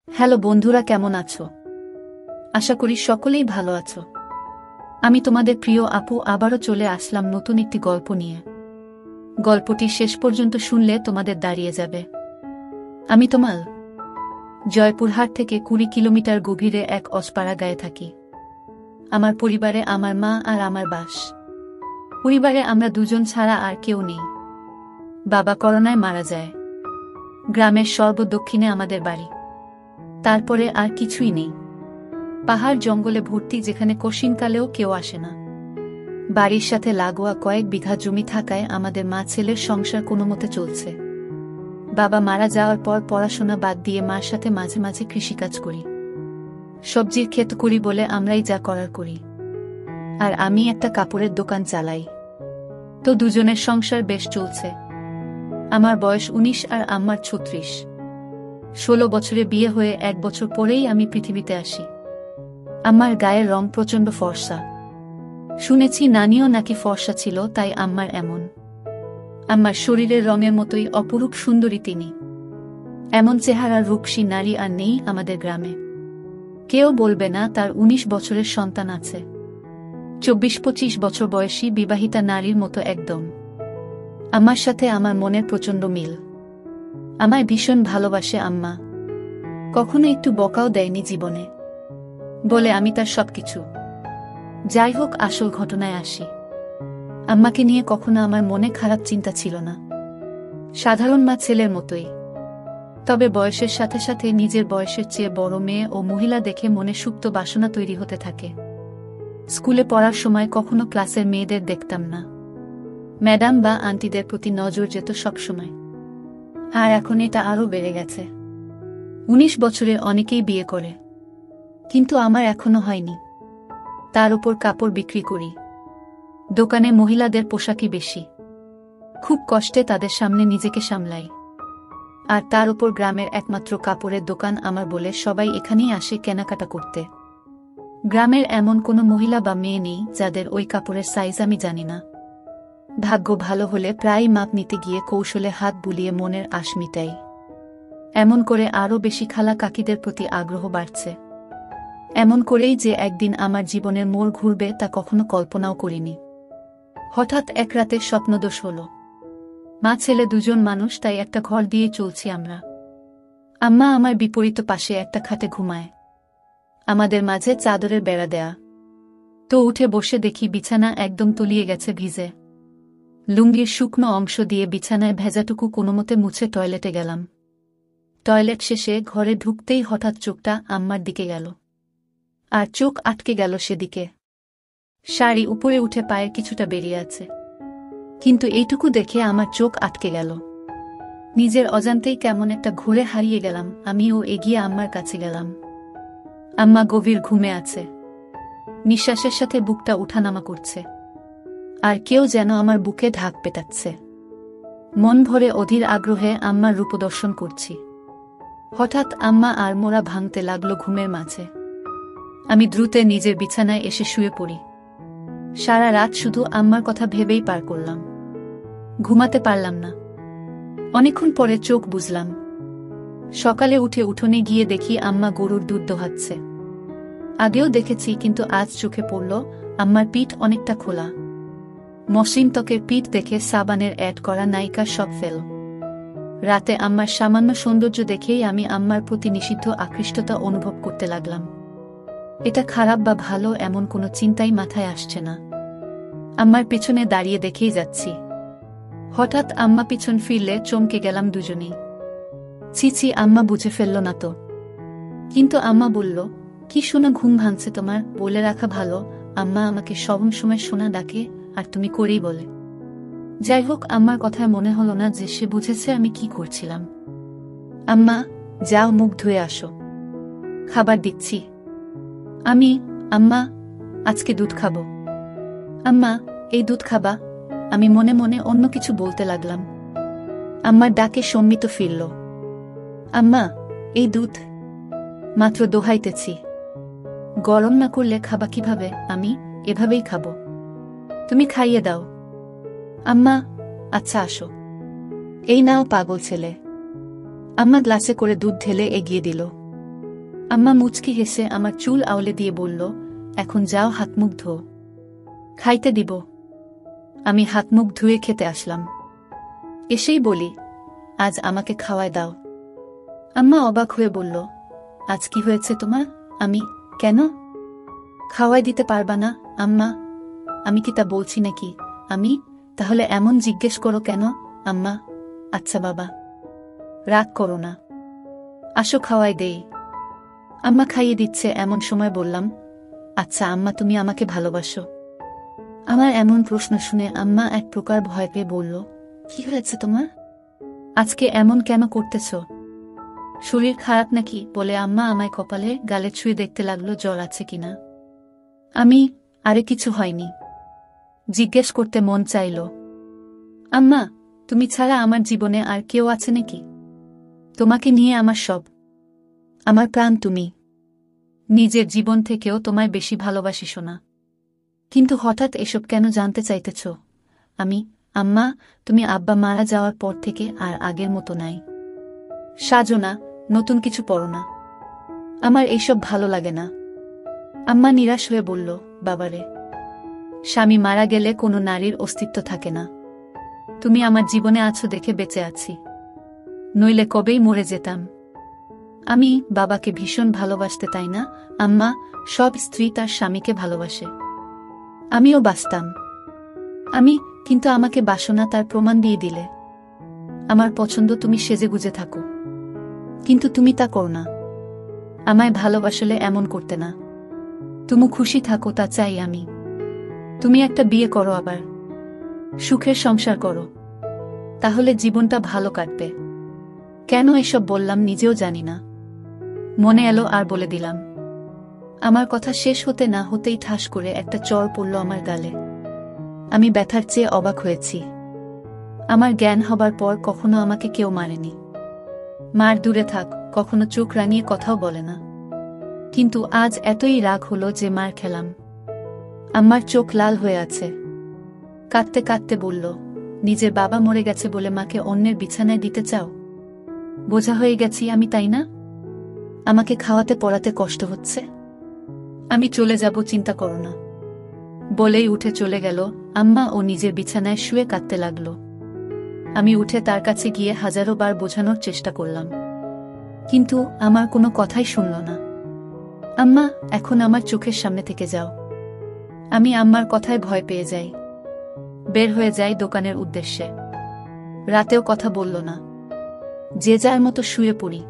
Hello বন্ধুরা, কেমন আছো? আশা করি সকলেই ভালো আছো। আমি তোমাদের প্রিয় আপু আবারও চলে আসলাম নতুন একটি গল্প নিয়ে। গল্পটি শেষ পর্যন্ত শুনলে তোমাদের দাঁড়িয়ে যাবে। আমি তোমাল জয়পুরহাট থেকে 20 কিলোমিটার গভীরে এক অজপাড়া গায়ে থাকি। আমার পরিবারে আমার মা আর আমার বাস। পরিবারে আমরা দুজন ছাড়া আর কেউ নেই। বাবা করোনায় মারা যায়। গ্রামের সর্বদক্ষিণে আমাদের বাড়ি। তারপরে আর কিছুই নেই। পাহাড় জঙ্গলে ভর্তি, যেখানে কশিনকালেও কেউ আসে না। বাড়ির সাথে লাগোয়া কয়েক বিঘা জমি থাকায় আমাদের মা ছেলের সংসার কোনোমতে চলছে। বাবা মারা যাওয়ার পর পড়াশোনা বাদ দিয়ে মার সাথে মাঝে মাঝে কৃষিকাজ করি। সবজির ক্ষেত করি বলে আমরাই যা করার করি। আর আমি একটা কাপড়ের দোকান চালাই। তো দুজনের সংসার বেশ চলছে। আমার বয়স 19 আর আম্মার 36। 16 বছরে বিয়ে হয়ে 1 বছর পরেই আমি পৃথিবীতে আসি। আমার গায়ের রং প্রচণ্ড ফর্সা। শুনেছি নানিও নাকি ফর্সা ছিল, তাই আম্মার এমন। আমার শরীরের রঙের মতোই অপরূপ সুন্দরী তিনি। এমন চেহারার রূপসী নারী আর নেই আমাদের গ্রামে। কেউ বলবে না তার 19 বছরের সন্তান আছে। 24-25 বছর বয়সী বিবাহিতা নারীর মতো একদম। আমার সাথে আমার মনের প্রচণ্ড মিল। আমায় ভীষণ ভালোবাসে আম্মা। কখনো একটু বকাও দেয়নি জীবনে। বলে আমি তার সবকিছু। যাই হোক, আসল ঘটনায় আসি। আম্মাকে নিয়ে কখনো আমার মনে খারাপ চিন্তা ছিল না। সাধারণ মা ছেলের মতোই। তবে বয়সের সাথে সাথে নিজের বয়সের চেয়ে বড় মেয়ে ও মহিলা দেখে মনে সুপ্ত বাসনা তৈরি হতে থাকে। স্কুলে পড়ার সময় কখনো ক্লাসের মেয়েদের দেখতাম না। ম্যাডাম বা আন্টিদের প্রতি নজর যেত সবসময়। আর এখন এটা আরও বেড়ে গেছে। 19 বছরে অনেকেই বিয়ে করে, কিন্তু আমার এখনো হয়নি। তার উপর কাপড় বিক্রি করি। দোকানে মহিলাদের পোশাকই বেশি। খুব কষ্টে তাদের সামনে নিজেকে সামলাই। আর তার উপর গ্রামের একমাত্র কাপড়ের দোকান আমার বলে সবাই এখানেই আসে কেনাকাটা করতে। গ্রামের এমন কোনো মহিলা বা মেয়ে নেই যাদের ওই কাপড়ের সাইজ আমি জানি না। ভাগ্য ভালো হলে প্রায় মাপ নিতে গিয়ে কৌশলে হাত বুলিয়ে মনের আশ মিটাই। এমন করে আরও বেশি খালা কাকিদের প্রতি আগ্রহ বাড়ছে। এমন করেই যে একদিন আমার জীবনের মোড় ঘুরবে তা কখনো কল্পনাও করিনি। হঠাৎ এক রাতে স্বপ্নদোষ হল। মা ছেলে দুজন মানুষ, তাই একটা ঘর দিয়ে চলছি আমরা। আম্মা আমার বিপরীত পাশে একটা খাটে ঘুমায়। আমাদের মাঝে চাদরের বেড়া দেয়া। তো উঠে বসে দেখি বিছানা একদম তলিয়ে গেছে ভিজে। লুঙ্গির শুকনো অংশ দিয়ে বিছানায় ভেজাটুকু কোনোমতে মুছে টয়লেটে গেলাম। টয়লেট শেষে ঘরে ঢুকতেই হঠাৎ চোখটা আম্মার দিকে গেল। আর চোখ আটকে গেল সেদিকে। শাড়ি উপরে উঠে পায়ের কিছুটা বেরিয়ে আছে, কিন্তু এইটুকু দেখে আমার চোখ আটকে গেল। নিজের অজান্তেই কেমন একটা ঘুরে হারিয়ে গেলাম। আমিও এগিয়ে আম্মার কাছে গেলাম। আম্মা গভীর ঘুমে আছে। নিঃশ্বাসের সাথে বুকটা উঠানামা করছে। আর কেউ যেন আমার বুকে ঢাক পেটাচ্ছে। মন ভরে অধীর আগ্রহে আম্মার রূপদর্শন করছি। হঠাৎ আম্মা আর মোড়া ভাঙতে লাগলো ঘুমের মাঝে। আমি দ্রুত নিজের বিছানায় এসে শুয়ে পড়ি। সারা রাত শুধু আম্মার কথা ভেবেই পার করলাম। ঘুমাতে পারলাম না। অনেকক্ষণ পরে চোখ বুঝলাম। সকালে উঠে উঠোনে গিয়ে দেখি আম্মা গরুর দুধ দোহাচ্ছে। আগেও দেখেছি, কিন্তু আজ চোখে পড়ল আম্মার পিঠ অনেকটা খোলা। মসৃণ ত্বকের পিঠ দেখে সাবানের অ্যাড করা নায়িকার সব ফেল। রাতে আম্মার সামান্য সৌন্দর্য দেখেই আমি আম্মার প্রতি নিষিদ্ধ আকৃষ্টতা অনুভব করতে লাগলাম। এটা খারাপ বা ভালো এমন কোনো চিন্তাই মাথায় আসছে না। আম্মার পেছনে দাঁড়িয়ে দেখেই যাচ্ছি। হঠাৎ আম্মা পিছন ফিরলে চমকে গেলাম দুজনেই। ছি, আম্মা বুঝে ফেলল না তো? কিন্তু আম্মা বলল, কি সোনা, ঘুম ভাঙছে তোমার? বলে রাখা ভালো, আম্মা আমাকে সব সময় সোনা ডাকে, আর তুমি করেই বলে। যাই হোক, আম্মার কথায় মনে হলো না যে সে বুঝেছে আমি কি করছিলাম। আম্মা, যাও মুখ ধুয়ে আসো, খাবার দিচ্ছি। আম্মা, আজকে দুধ খাবো। আম্মা, এই দুধ খাবা? আমি মনে মনে অন্য কিছু বলতে লাগলাম। আম্মার ডাকে সম্মিত ফিরল। আম্মা, এই দুধ। মাত্র দোহাইতেছি। গরম না করলে খাবা কিভাবে? আমি এভাবেই খাবো। তুমি খাইয়ে দাও। আম্মা, আচ্ছা আসো। এই নাও পাগল ছেলে। আম্মা গ্লাসে করে দুধ ঢেলে এগিয়ে দিল। আম্মা মুচকি হেসে আমার চুল আউলে দিয়ে বলল, এখন যাও হাত মুখ ধো, খাইতে দিব। আমি হাত মুখ ধুয়ে খেতে আসলাম। এসেই বলি, আজ আমাকে খাওয়ায় দাও। আম্মা অবাক হয়ে বলল, আজ কি হয়েছে তোমার? আমি, কেন? খাওয়াই দিতে পারবা না? আম্মা, আমি কি তা বলছি নাকি? আমি, তাহলে এমন জিজ্ঞেস করো কেন? আম্মা, আচ্ছা বাবা, রাগ করো না, আসো খাওয়াই দেই। আম্মা খাইয়ে দিচ্ছে এমন সময় বললাম, আচ্ছা আম্মা, তুমি আমাকে ভালোবাসো? আমার এমন প্রশ্ন শুনে আম্মা এক প্রকার ভয় পেয়ে বলল, কি হয়েছে তোমার? আজকে এমন কেন করতেছ? শরীর খারাপ নাকি? বলে আম্মা আমায় কপালে গালে ছুঁয়ে দেখতে লাগলো জ্বর আছে কিনা। আমি, আরে কিছু হয়নি, জিজ্ঞেস করতে মন চাইল। আম্মা, তুমি ছাড়া আমার জীবনে আর কেউ আছে নাকি? তোমাকে নিয়ে আমার সব, আমার প্রাণ তুমি। নিজের জীবন থেকেও তোমায় বেশি ভালোবাসি সোনা। কিন্তু হঠাৎ এসব কেন জানতে চাইতেছ? আমি, আম্মা, তুমি আব্বা মারা যাওয়ার পর থেকে আর আগের মতো নাই। সাজো না, নতুন কিছু পড়ো না, আমার এইসব ভালো লাগে না। আম্মা নিরাশ হয়ে বলল, বাবারে, স্বামী মারা গেলে কোনো নারীর অস্তিত্ব থাকে না। তুমি আমার জীবনে আছো দেখে বেঁচে আছি, নইলে কবেই মরে যেতাম। আমি বাবাকে ভীষণ ভালোবাসতে, তাই না আম্মা? সব স্ত্রী তার স্বামীকে ভালোবাসে, আমিও বাসতাম। আমি, কিন্তু আমাকে বাসনা তার প্রমাণ দিয়ে দিলে। আমার পছন্দ তুমি সেজেগুজে থাকো, কিন্তু তুমি তা করো না। আমায় ভালোবাসলে এমন করতে না। তুমি খুশি থাকো, তা চাই আমি। তুমি একটা বিয়ে করো, আবার সুখের সংসার করো, তাহলে জীবনটা ভালো কাটবে। কেন এসব বললাম নিজেও জানি না, মনে এলো আর বলে দিলাম। আমার কথা শেষ হতে না হতেই ঠাস করে একটা চড় পড়ল আমার গালে। আমি ব্যথার চেয়ে অবাক হয়েছি। আমার জ্ঞান হবার পর কখনো আমাকে কেউ মারেনি। মার দূরে থাক, কখনো চোখ রাঙিয়ে কথাও বলে না। কিন্তু আজ এতই রাগ হলো যে মার খেলাম। আম্মার চোখ লাল হয়ে আছে, কাঁদতে কাঁদতে বলল, নিজের বাবা মরে গেছে বলে মাকে অন্যের বিছানায় দিতে চাও? বোঝা হয়ে গেছি আমি, তাই না? আমাকে খাওয়াতে পড়াতে কষ্ট হচ্ছে। আমি চলে যাব, চিন্তা করো না, বলেই উঠে চলে গেল। আম্মা ও নিজের বিছানায় শুয়ে কাঁদতে লাগল। আমি উঠে তার কাছে গিয়ে হাজারো বার বোঝানোর চেষ্টা করলাম, কিন্তু আমার কোনো কথাই শুনল না। আম্মা, এখন আমার চোখের সামনে থেকে যাও। আমি আম্মার কথায় ভয় পেয়ে যাই, বের হয়ে যাই দোকানের উদ্দেশ্যে। রাতেও কথা বলল না, যে যার মতো শুয়ে পড়ি।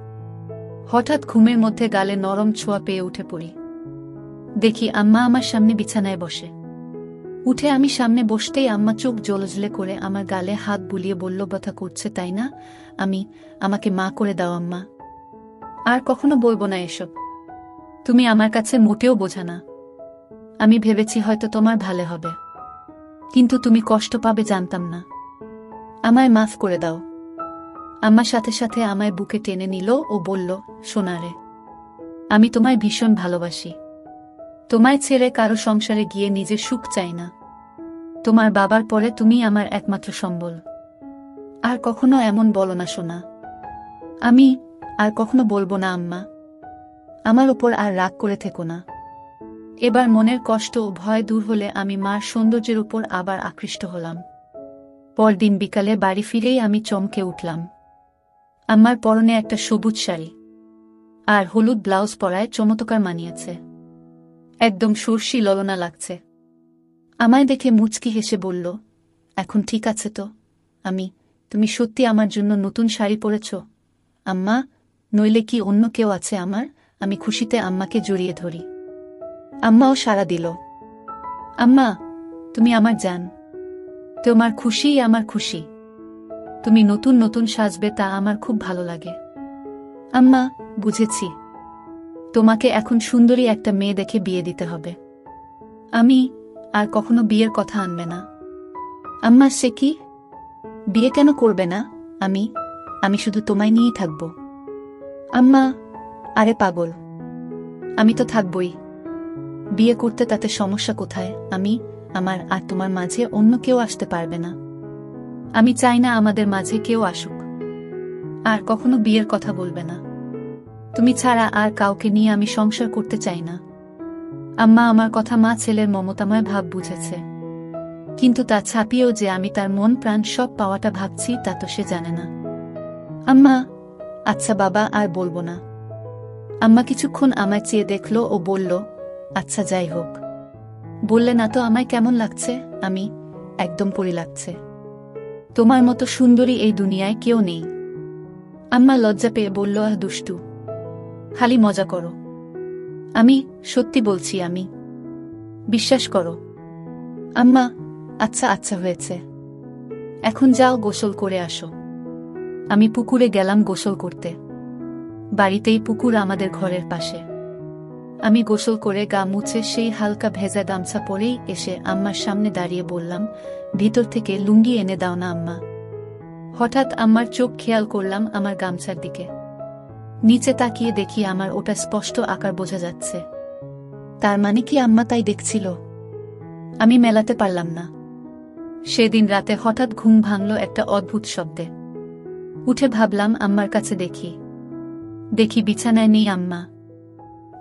হঠাৎ ঘুমের মধ্যে গালে নরম ছোঁয়া পেয়ে উঠে পড়ি। দেখি আম্মা আমার সামনে বিছানায় বসে। উঠে আমি সামনে বসতেই আম্মা চোখ জ্বলজ্বলে করে আমার গালে হাত বুলিয়ে বলল, ব্যথা করছে তাই না? আমি, আমাকে মা করে দাও আম্মা, আর কখনো বলবো না এসব। তুমি আমার কাছে মোটেও বোঝা না। আমি ভেবেছি হয়তো তোমার ভালো হবে, কিন্তু তুমি কষ্ট পাবে জানতাম না। আমায় মাফ করে দাও। আম্মার সাথে সাথে আমায় বুকে টেনে নিল ও বলল, সোনারে, আমি তোমায় ভীষণ ভালোবাসি। তোমায় ছেড়ে কারো সংসারে গিয়ে নিজের সুখ চাই না। তোমার বাবার পরে তুমি আমার একমাত্র সম্বল। আর কখনো এমন বলো না সোনা। আমি আর কখনো বলবো না আম্মা। আমার উপর আর রাগ করে থেকো না। এবার মনের কষ্ট ও ভয় দূর হলে আমি মার সৌন্দর্যের উপর আবার আকৃষ্ট হলাম। পরদিন বিকালে বাড়ি ফিরেই আমি চমকে উঠলাম। আম্মার পরনে একটা সবুজ শাড়ি আর হলুদ ব্লাউজ পরায় চমৎকার মানিয়েছে, একদম সর্ষি ললনা লাগছে। আমায় দেখে মুচকি হেসে বলল, এখন ঠিক আছে তো? আমি, তুমি সত্যি আমার জন্য নতুন শাড়ি পরেছ আম্মা? নইলে কি অন্য কেউ আছে আমার? আমি খুশিতে আম্মাকে জড়িয়ে ধরি। আম্মাও সাড়া দিল। আম্মা, তুমি আমার জান। তোমার খুশিই আমার খুশি। তুমি নতুন নতুন সাজবে, তা আমার খুব ভালো লাগে। আম্মা, বুঝেছি। তোমাকে এখন সুন্দরী একটা মেয়ে দেখে বিয়ে দিতে হবে। আমি, আর কখনো বিয়ের কথা আনবে না। আম্মা, সে কি? বিয়ে কেন করবে না? আমি শুধু তোমায় নিয়েই থাকব। আম্মা, আরে পাগল, আমি তো থাকবই। বিয়ে করতে তাতে সমস্যা কোথায়? আমার আর তোমার মাঝে অন্য কেউ আসতে পারবে না। আমি চাই না আমাদের মাঝে কেউ আসুক। আর কখনো বিয়ের কথা বলবে না। তুমি ছাড়া আর কাউকে নিয়ে আমি সংসার করতে চাই না। আম্মা আমার কথা মা ছেলের মমতাময় ভাব বুঝেছে, কিন্তু তা ছাপিয়েও যে আমি তার মন প্রাণ সব পাওয়াটা ভাবছি তা তো সে জানে না। আম্মা, আচ্ছা বাবা, আর বলবো না। আম্মা কিছুক্ষণ আমায় চেয়ে দেখল ও বলল, আচ্ছা যাই হোক। বললে না তো আমায় কেমন লাগছে? আমি একদম পরি লাগছে। তোমার মতো সুন্দরী এই দুনিয়ায় কেউ নেই। আম্মা লজ্জা পেয়ে বলল, আহ দুষ্টু, খালি মজা করো। আমি সত্যি বলছি, আমি। বিশ্বাস করো। আম্মা, আচ্ছা আচ্ছা হয়েছে, এখন যাও গোসল করে আসো। আমি পুকুরে গেলাম গোসল করতে। বাড়িতেই পুকুর আমাদের ঘরের পাশে। আমি গোসল করে গা মুছে সেই হালকা ভেজা গামছা পরেই এসে আম্মার সামনে দাঁড়িয়ে বললাম, ভিতর থেকে লুঙ্গি এনে দাও না আম্মা। হঠাৎ আম্মার চোখ খেয়াল করলাম আমার গামছার দিকে। নিচে তাকিয়ে দেখি আমার ওটা স্পষ্ট আকার বোঝা যাচ্ছে। তার মানে কি আম্মা তাই দেখছিল? আমি মেলাতে পারলাম না। সেদিন রাতে হঠাৎ ঘুম ভাঙল একটা অদ্ভুত শব্দে। উঠে ভাবলাম আম্মার কাছে দেখি। দেখি বিছানায় নেই আম্মা,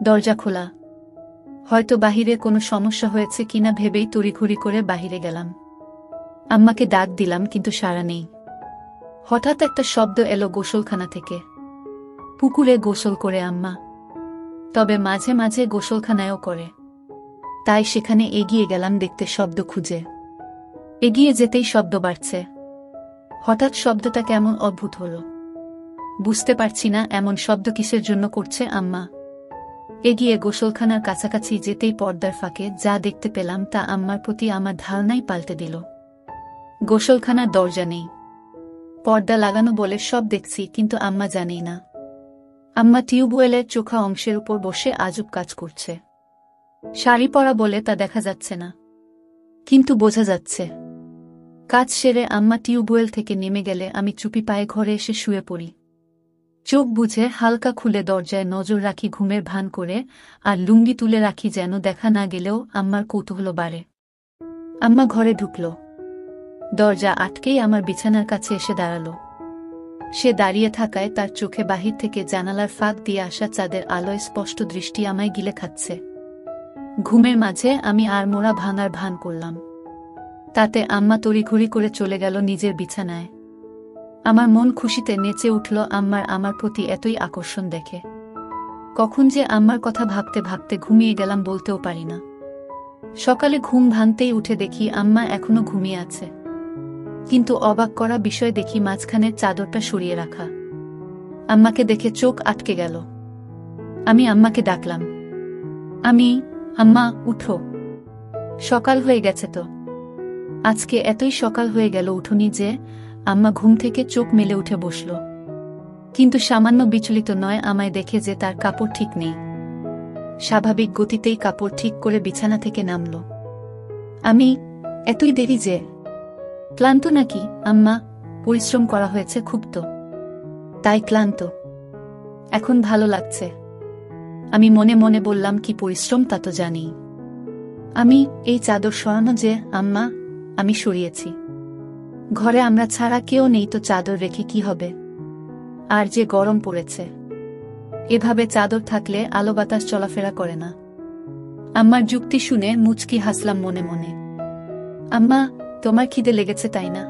দরজা খোলা। হয়তো বাহিরে কোনো সমস্যা হয়েছে কিনা ভেবেই তড়িঘড়ি করে বাহিরে গেলাম। আম্মাকে ডাক দিলাম কিন্তু সাড়া নেই। হঠাৎ একটা শব্দ এলো গোসলখানা থেকে। পুকুরে গোসল করে আম্মা, তবে মাঝে মাঝে গোসলখানায়ও করে। তাই সেখানে এগিয়ে গেলাম দেখতে শব্দ খুঁজে। এগিয়ে যেতেই শব্দ বাড়ছে। হঠাৎ শব্দটা কেমন অদ্ভুত হলো। বুঝতে পারছি না এমন শব্দ কিসের জন্য করছে আম্মা। এগিয়ে গোসলখানার কাছাকাছি যেতেই পর্দার ফাঁকে যা দেখতে পেলাম তা আম্মার প্রতি আমার ধারণাই পাল্টে দিল। গোসলখানার দরজা নেই, পর্দা লাগানো বলে সব দেখছি, কিন্তু আম্মা জানেই না। আম্মা টিউবওয়েলের চোখা অংশের উপর বসে আজব কাজ করছে। শাড়ি পরা বলে তা দেখা যাচ্ছে না, কিন্তু বোঝা যাচ্ছে। কাজ সেরে আম্মা টিউবওয়েল থেকে নেমে গেলে আমি চুপি পায়ে ঘরে এসে শুয়ে পড়ি। চোখ বুঝে হালকা খুলে দরজায় নজর রাখি ঘুমের ভান করে, আর লুঙ্গি তুলে রাখি যেন দেখা না গেলেও আম্মার কৌতূহল বাড়ে। আম্মা ঘরে ঢুকল। দরজা আটকেই আমার বিছানার কাছে এসে দাঁড়াল। সে দাঁড়িয়ে থাকায় তার চোখে বাহির থেকে জানালার ফাঁক দিয়ে আসা চাঁদের আলোয় স্পষ্ট দৃষ্টি আমায় গিলে খাচ্ছে। ঘুমের মাঝে আমি আড়মোড়া ভাঙার ভান করলাম। তাতে আম্মা তড়িঘড়ি করে চলে গেল নিজের বিছানায়। আমার মন খুশিতে নেচে উঠল আমার প্রতি এতই আকর্ষণ দেখে। কখন যে আম্মার কথা ভাবতে ভাবতে ঘুমিয়ে গেলাম বলতেও পারি না। সকালে ঘুম ভাঙতেই উঠে দেখি আম্মা এখনো ঘুমিয়ে আছে, কিন্তু অবাক করা বিষয় দেখি মাঝখানের চাদরটা সরিয়ে রাখা। আম্মাকে দেখে চোখ আটকে গেল। আমি আম্মাকে ডাকলাম, আম্মা উঠো, সকাল হয়ে গেছে তো। আজকে এতই সকাল হয়ে গেল উঠোনি যে। আম্মা ঘুম থেকে চোখ মেলে উঠে বসল, কিন্তু সামান্য বিচলিত নয় আমায় দেখে যে তার কাপড় ঠিক নেই। স্বাভাবিক গতিতেই কাপড় ঠিক করে বিছানা থেকে নামল। আমি, এতই দেরি যে? ক্লান্ত নাকি আম্মা? পরিশ্রম করা হয়েছে খুব তো, তাই ক্লান্ত। এখন ভালো লাগছে। আমি মনে মনে বললাম, কি পরিশ্রম তা তো জানি। এই চাদর সরানো যে আম্মা, আমি সরিয়েছি। ঘরে আমরা ছাড়া কেউ নেই, তো চাদর রেখে কি হবে? আর যে গরম পড়েছে, এভাবে চাদর থাকলে আলো বাতাস চলাফেরা করে না। আম্মার যুক্তি শুনে মুচকি হাসলাম মনে মনে। আম্মা, তোমার খিদে লেগেছে তাই না?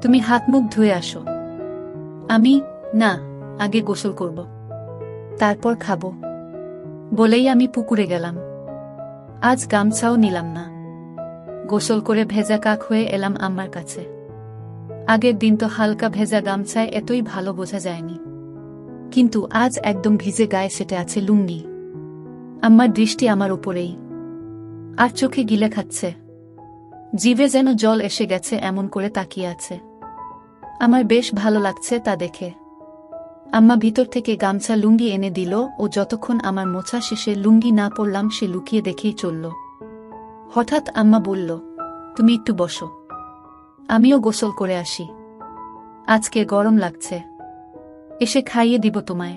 তুমি হাত মুখ ধুয়ে আসো। না, আগে গোসল করব, তারপর খাবো বলেই আমি পুকুরে গেলাম। আজ গামছাও নিলাম না। গোসল করে ভেজা কাক হয়ে এলাম আম্মার কাছে। আগের দিন তো হালকা ভেজা গামছায় এতই ভালো বোঝা যায়নি, কিন্তু আজ একদম ভিজে গায়ে সেটে আছে লুঙ্গি। আম্মার দৃষ্টি আমার উপরেই, আর চোখে গিলে খাচ্ছে। জিভে যেন জল এসে গেছে এমন করে তাকিয়ে আছে। আমার বেশ ভালো লাগছে তা দেখে। আম্মা ভিতর থেকে গামছা লুঙ্গি এনে দিল ও যতক্ষণ আমার মোছা শেষে লুঙ্গি না পরলাম সে লুকিয়ে দেখেই চলল। হঠাৎ আম্মা বলল, তুমি একটু বসো, আমিও গোসল করে আসি। আজকে গরম লাগছে, এসে খাইয়ে দিব তোমায়।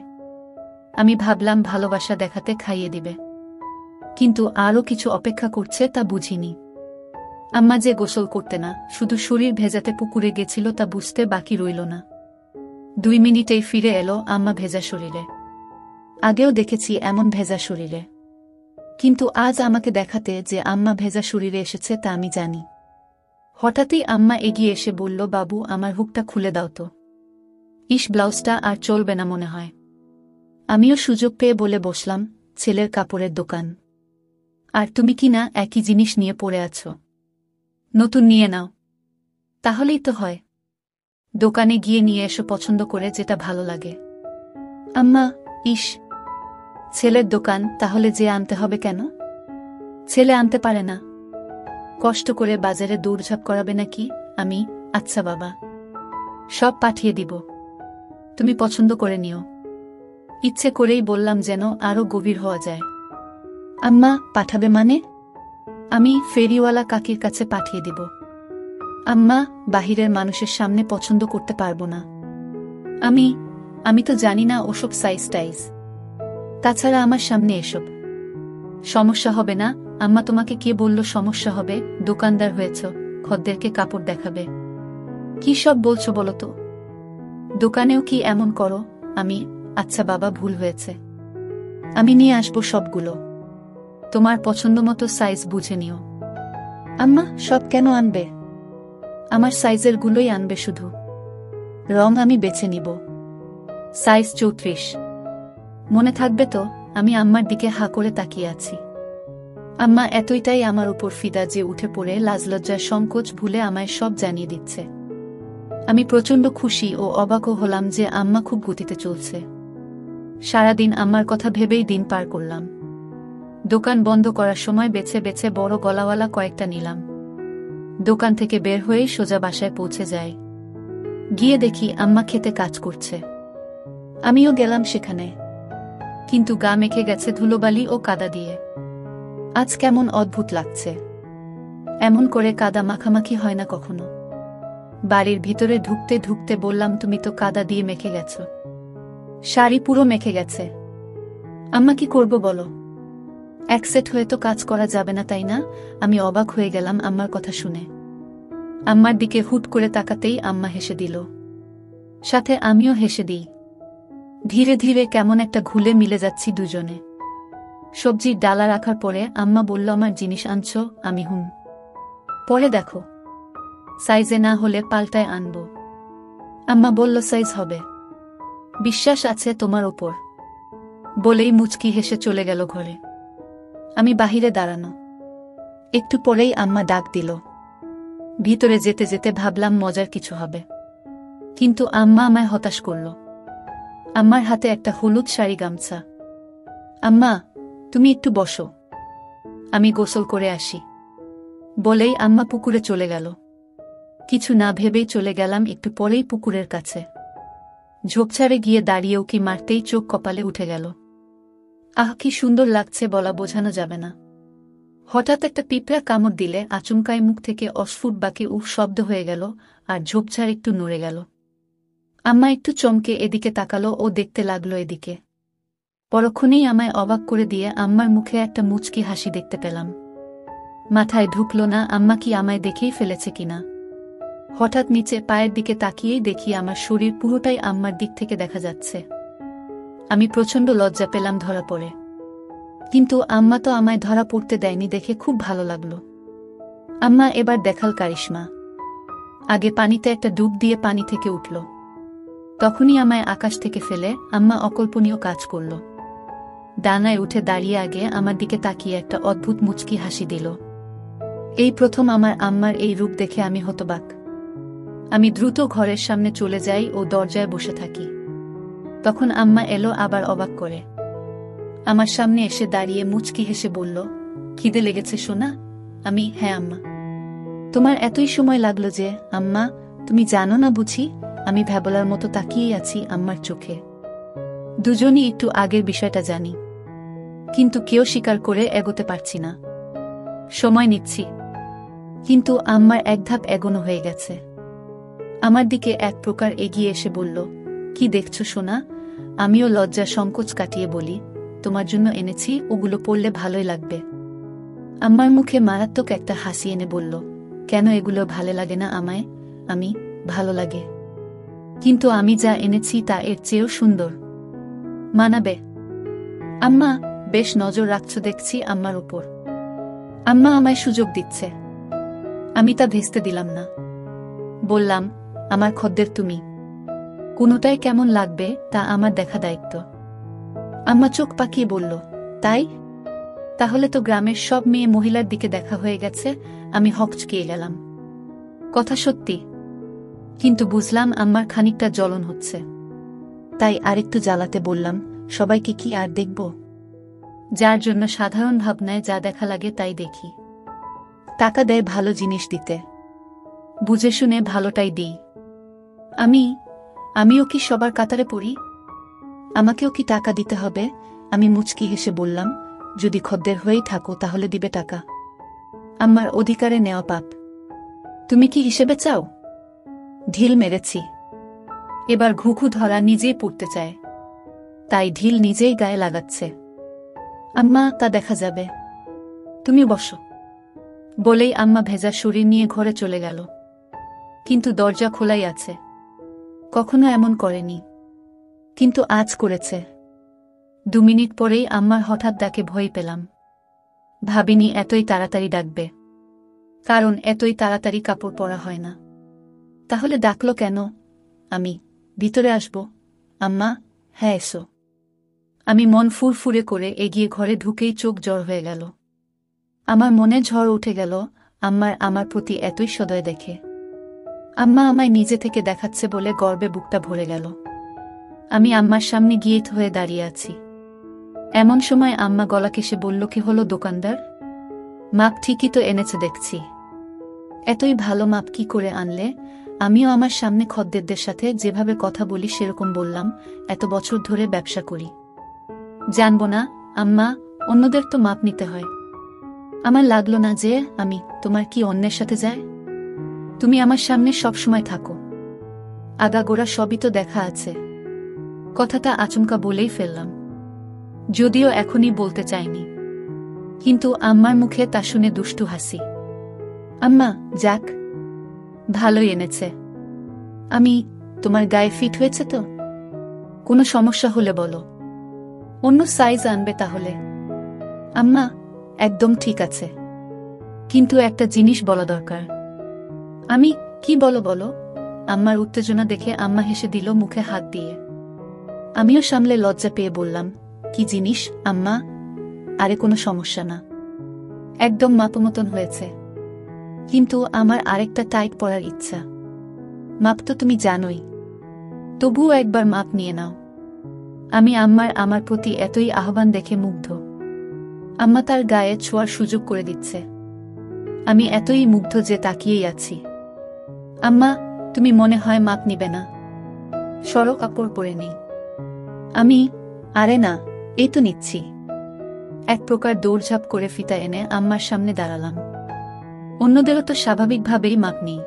আমি ভাবলাম ভালোবাসা দেখাতে খাইয়ে দিবে, কিন্তু আরও কিছু অপেক্ষা করছে তা বুঝিনি। আম্মা যে গোসল করতে না, শুধু শরীর ভেজাতে পুকুরে গেছিল তা বুঝতে বাকি রইল না। 2 মিনিটেই ফিরে এলো আম্মা ভেজা শরীরে। আগেও দেখেছি এমন ভেজা শরীরে, কিন্তু আজ আমাকে দেখাতে যে আম্মা ভেজা শরীরে এসেছে তা আমি জানি। হঠাৎই আম্মা এগিয়ে এসে বলল, বাবু আমার হুকটা খুলে দাও তো। ব্লাউজটা আর চলবে না মনে হয়। আমিও সুযোগ পেয়ে বলে বসলাম, ছেলের কাপড়ের দোকান, আর তুমি কি না একই জিনিস নিয়ে পড়ে আছো? নতুন নিয়ে নাও, তাহলেই তো হয়। দোকানে গিয়ে নিয়ে এসো পছন্দ করে যেটা ভালো লাগে। আম্মা, ছেলের দোকান, তাহলে যে আনতে হবে কেন? ছেলে আনতে পারে না? কষ্ট করে বাজারে দৌড়ঝাঁপ করাবে নাকি? আমি, আচ্ছা বাবা, সব পাঠিয়ে দিব, তুমি পছন্দ করে নিও। ইচ্ছে করেই বললাম যেন আরো গভীর হওয়া যায়। আম্মা, পাঠাবে মানে? আমি ফেরিওয়ালা কাকির কাছে পাঠিয়ে দিব। আম্মা, বাহিরের মানুষের সামনে পছন্দ করতে পারবো না। আমি তো জানি না ওসব সাইজ টাইজ। তাছাড়া আমার সামনে এসব সমস্যা হবে না। আম্মা, তোমাকে কে বলল সমস্যা হবে? দোকানদার হয়েছ, খদ্দেরকে কাপড় দেখাবে? কি সব বলছো বলো তো? দোকানেও কি এমন করো? আমি, আচ্ছা বাবা, ভুল হয়েছে, আমি নিয়ে আসবো সবগুলো। তোমার পছন্দ মতো সাইজ বুঝে নিও। আম্মা, সব কেন আনবে? আমার সাইজের গুলোই আনবে শুধু, রং আমি বেছে নিব। সাইজ 34, মনে থাকবে তো? আমি আম্মার দিকে হা করে তাকিয়ে আছি। আম্মা এতটাই আমার উপর ফিদা যে উঠে পড়ে লাজলজ্জার সংকোচ ভুলে আমায় সব জানিয়ে দিচ্ছে। আমি প্রচণ্ড খুশি ও অবাকও হলাম যে আম্মা খুব গতিতে চলছে। সারাদিন আম্মার কথা ভেবেই দিন পার করলাম। দোকান বন্ধ করার সময় বেছে বেছে বড় গলাওয়ালা কয়েকটা নিলাম। দোকান থেকে বের হয়েই সোজা বাসায় পৌঁছে যাই। গিয়ে দেখি আম্মা খেতে কাজ করছে। আমিও গেলাম সেখানে, কিন্তু গা মেখে গেছে ধুলোবালি ও কাদা দিয়ে। আজ কেমন অদ্ভুত লাগছে। এমন করে কাদা মাখামাখি হয় না কখনো। বাড়ির ভিতরে ঢুকতে ঢুকতে বললাম, তুমি তো কাদা দিয়ে মেখে গেছ, শাড়ি পুরো মেখে গেছে। আম্মা, কি করব বলো? এক সেট হয়ে তো কাজ করা যাবে না, তাই না? আমি অবাক হয়ে গেলাম আম্মার কথা শুনে। আম্মার দিকে হুট করে তাকাতেই আম্মা হেসে দিল, সাথে আমিও হেসে দিই। ধীরে ধীরে কেমন একটা ঘুলে মিলে যাচ্ছি দুজনে। সবজির ডালা রাখার পরে আম্মা বলল, আমার জিনিস আনছো? আমি পরে দেখো, সাইজে না হলে পাল্টায় আনবো। আম্মা বলল, সাইজ হবে, বিশ্বাস আছে তোমার ওপর, বলেই মুচকি হেসে চলে গেল ঘরে। আমি বাহিরে দাঁড়ানো। একটু পরেই আম্মা ডাক দিল। ভিতরে যেতে যেতে ভাবলাম মজার কিছু হবে, কিন্তু আম্মা আমায় হতাশ করল। আম্মার হাতে একটা হলুদ শাড়ি গামছা। আম্মা, তুমি একটু বসো, আমি গোসল করে আসি, বলেই আম্মা পুকুরে চলে গেল। কিছু না ভেবেই চলে গেলাম একটু পরেই পুকুরের কাছে। ঝোপঝাড়ে গিয়ে দাঁড়িয়ে উকি মারতেই চোখ কপালে উঠে গেল। আহ, কি সুন্দর লাগছে, বলা বোঝানো যাবে না। হঠাৎ একটা পিঁপড়া কামড় দিলে আচমকায় মুখ থেকে অস্ফুট বাকি উফ শব্দ হয়ে গেল, আর ঝোপঝাড় একটু নড়ে গেল। আম্মা একটু চমকে এদিকে তাকালো ও দেখতে লাগলো এদিকে। পরক্ষণেই আমায় অবাক করে দিয়ে আম্মার মুখে একটা মুচকি হাসি দেখতে পেলাম। মাথায় ঢুকল না আম্মা কি আমায় দেখেই ফেলেছে কিনা। হঠাৎ নিচে পায়ের দিকে তাকিয়েই দেখি আমার শরীর পুরোটাই আম্মার দিক থেকে দেখা যাচ্ছে। আমি প্রচণ্ড লজ্জা পেলাম ধরা পড়ে, কিন্তু আম্মা তো আমায় ধরা পড়তে দেয়নি দেখে খুব ভালো লাগলো। আম্মা এবার দেখাল কারিশমা। আগে পানিতে একটা ডুব দিয়ে পানি থেকে উঠল, তখনই আমায় আকাশ থেকে ফেলে আম্মা অকল্পনীয় কাজ করল। ডানায় উঠে দাঁড়িয়ে আগে আমার দিকে তাকিয়ে একটা অদ্ভুত মুচকি হাসি দিল। এই প্রথম আমার আম্মার এই রূপ দেখে আমি হতবাক। আমি দ্রুত ঘরের সামনে চলে যাই ও দরজায় বসে থাকি। তখন আম্মা এলো আবার অবাক করে। আমার সামনে এসে দাঁড়িয়ে মুচকি হেসে বলল, খিদে লেগেছে সোনা? আমি, হ্যাঁ আম্মা। তোমার এতই সময় লাগলো যে? আম্মা, তুমি জানো না বুঝি? আমি ভ্যাবলার মতো তাকিয়েই আছি আম্মার চোখে। দুজনই একটু আগের বিষয়টা জানি, কিন্তু কেউ স্বীকার করে এগোতে পারছি না। সময় নিচ্ছি, কিন্তু আম্মার এক ধাপ এগোনো হয়ে গেছে। আমার দিকে এক প্রকার এগিয়ে এসে বলল, কি দেখছো সোনা? আমিও লজ্জা সংকোচ কাটিয়ে বলি, তোমার জন্য এনেছি, ওগুলো পরলে ভালোই লাগবে। আম্মার মুখে মারাত্মক একটা হাসি এনে বলল, কেন এগুলো ভালো লাগে না আমায়? আমি, ভালো লাগে, কিন্তু আমি যা এনেছি তা এর চেয়েও সুন্দর, মানাবে। আম্মা, বেশ নজর রাখছো দেখছি আম্মার উপর। আম্মা আমায় সুযোগ দিচ্ছে। আমি তা ভেস্তে দিলাম না। বললাম, আমার খদ্দের তুমি। কোনোটাই কেমন লাগবে তা আমার দেখা দায়িত্ব। আম্মা চোখ পাকিয়ে বলল, তাই? তাহলে তো গ্রামের সব মেয়ে মহিলার দিকে দেখা হয়ে গেছে। আমি হকচকিয়ে গেলাম। কথা সত্যি, কিন্তু বুঝলাম আম্মার খানিকটা জ্বলন হচ্ছে। তাই আরেকটু জ্বালাতে বললাম, সবাইকে কি আর দেখব? যার জন্য সাধারণ ভাবনায় যা দেখা লাগে তাই দেখি। টাকা দেয় ভালো জিনিস দিতে, বুঝে শুনে ভালোটাই দিই। আমিও কি সবার কাতারে পড়ি? আমাকেও কি টাকা দিতে হবে? আমি মুচকি হেসে বললাম, যদি খদ্দের হয়েই থাকো তাহলে দিবে টাকা। আমার অধিকারে নেওয়া পাপ। তুমি কি হিসেবে চাও? ঢিল মেরেছি। এবার ঘুঘু ধরা নিজেই পড়তে চায়, তাই ঢিল নিজেই গায়ে লাগাচ্ছে। আম্মা, তা দেখা যাবে। তুমি বসো। বলেই আম্মা ভেজা শরীর নিয়ে ঘরে চলে গেল। কিন্তু দরজা খোলাই আছে। কখনো এমন করেনি, কিন্তু আজ করেছে। 2 মিনিট পরেই আম্মার হঠাৎ ডাকে ভয় পেলাম। ভাবিনি এতই তাড়াতাড়ি ডাকবে, কারণ এতই তাড়াতাড়ি কাপড় পরা হয় না। তাহলে ডাকলো কেন? আমি ভিতরে আসব? আম্মা, হ্যাঁ এসো। আমি মন ফুরফুরে করে এগিয়ে ঘরে ঢুকেই চোখ জড় হয়ে গেল। আমার মনে ঝড় উঠে গেল আমার প্রতি এতই সদয় দেখে। আম্মা আমায় নিজে থেকে দেখাচ্ছে বলে গর্বে বুকটা ভরে গেল। আমি আম্মার সামনে গিয়ে হয়ে দাঁড়িয়ে আছি। এমন সময় আম্মা গলা কেসে বলল, কি হলো দোকানদার? মাপ ঠিকই তো এনেছে দেখছি। এতই ভালো মাপ কি করে আনলে? আমিও আমার সামনে খদ্দেরদের সাথে যেভাবে কথা বলি সেরকম বললাম, এত বছর ধরে ব্যবসা করি। জানবো না আম্মা, অন্যদের তো মাপ নিতে হয়। আমার লাগলো না যে তোমার কি অন্যের সাথে যায়? তুমি আমার সামনে সব সময় থাকো, আগাগোড়া সবই তো দেখা আছে। কথাটা আচমকা বলেই ফেললাম, যদিও এখনই বলতে চাইনি। কিন্তু আম্মার মুখে তা শুনে দুষ্টু হাসি। আম্মা, যাক, ভালোই এনেছে। তোমার গায়ে ফিট হয়েছে তো? কোনো সমস্যা হলে বলো, অন্য সাইজ আনবে তাহলে। আম্মা, একদম ঠিক আছে, কিন্তু একটা জিনিস বলা দরকার। আমি কি? বলো। আম্মার উত্তেজনা দেখে আম্মা হেসে দিল মুখে হাত দিয়ে। আমিও সামলে লজ্জা পেয়ে বললাম, কি জিনিস আম্মা? আরে কোনো সমস্যা না, একদম মাপমতন হয়েছে। কিন্তু আমার আরেকটা টাইট পরার ইচ্ছা। মাপ তো তুমি জানোই, তবুও একবার মাপ নিয়ে নাও। আমি আমার প্রতি এতই আহ্বান দেখে মুগ্ধ। আম্মা তার গায়ে ছোঁয়ার সুযোগ করে দিচ্ছে। আমি এতই মুগ্ধ যে তাকিয়েই আছি। আম্মা, তুমি মনে হয় মাপ নিবে না? সরো, কাপড় পরে নেই। আরে না, এই তো নিচ্ছি। এক প্রকার দৌড়ঝাঁপ করে ফিতা এনে আম্মার সামনে দাঁড়ালাম। অন্যদেরও তো স্বাভাবিকভাবেই মাপ নেই,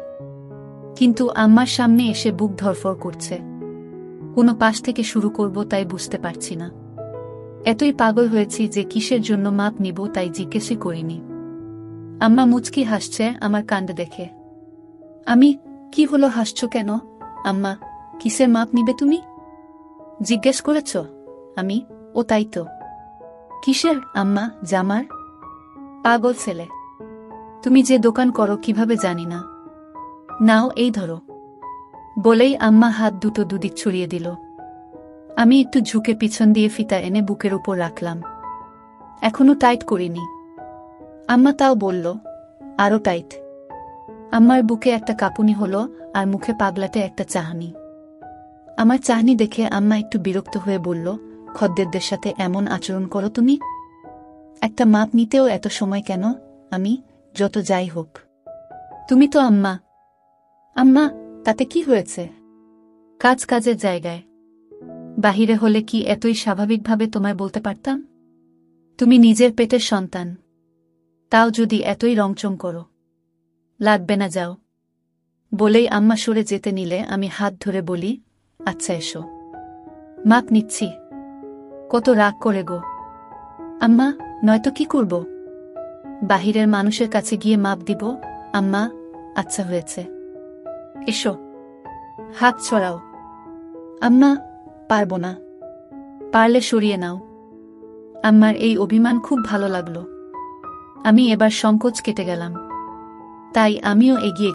কিন্তু আম্মার সামনে এসে বুক ধরফর করছে। কোনো পাশ থেকে শুরু করব তাই বুঝতে পারছি না। এতই পাগল হয়েছি যে কিসের জন্য মাপ নিব তাই জিজ্ঞেসই করিনি। আম্মা মুচকি হাসছে আমার কাণ্ড দেখে। কি হলো, হাসছো কেন? আম্মা, কিসের মাপ নিবে তুমি? জিজ্ঞেস করেছ? ও তাই তো। কিসের আম্মা? জামার। পাগল ছেলে, তুমি যে দোকান করো কিভাবে জানি না। নাও, এই ধরো। বলেই আম্মা হাত দুটো দুদিক ছড়িয়ে দিল। আমি একটু ঝুঁকে পিছন দিয়ে ফিতা এনে বুকের উপর রাখলাম। এখনো টাইট করিনি। আম্মা তাও বলল, আরো টাইট। আম্মার বুকে একটা কাঁপুনি হলো আর মুখে পাগলাটে একটা চাহনি। আমার চাহনি দেখে আম্মা একটু বিরক্ত হয়ে বলল, খদ্দেরদের সাথে এমন আচরণ করো তুমি? একটা মাপ নিতেও এত সময় কেন? যত যাই হোক, তুমি তো আম্মা। তাতে কি হয়েছে? কাজের জায়গায়। বাহিরে হলে কি এতই স্বাভাবিকভাবে তোমায় বলতে পারতাম? তুমি নিজের পেটের সন্তান, তাও যদি এতই রংচং করো। লাগবে না, যাও। বলেই আম্মা সরে যেতে নিলে আমি হাত ধরে বলি, আচ্ছা এসো, মাপ নিচ্ছি। কত রাগ করে গো আম্মা, নয়তো কি করব? বাহিরের মানুষের কাছে গিয়ে মাপ দিব? আম্মা, আচ্ছা হয়েছে, এসো। হাত ছড়াও। আম্মা, পারবো না। পারলে সরিয়ে নাও। আমার এই অভিমান খুব ভালো লাগলো। আমি এবার সংকোচ কেটে গেলাম। তাই আমিও এগিয়ে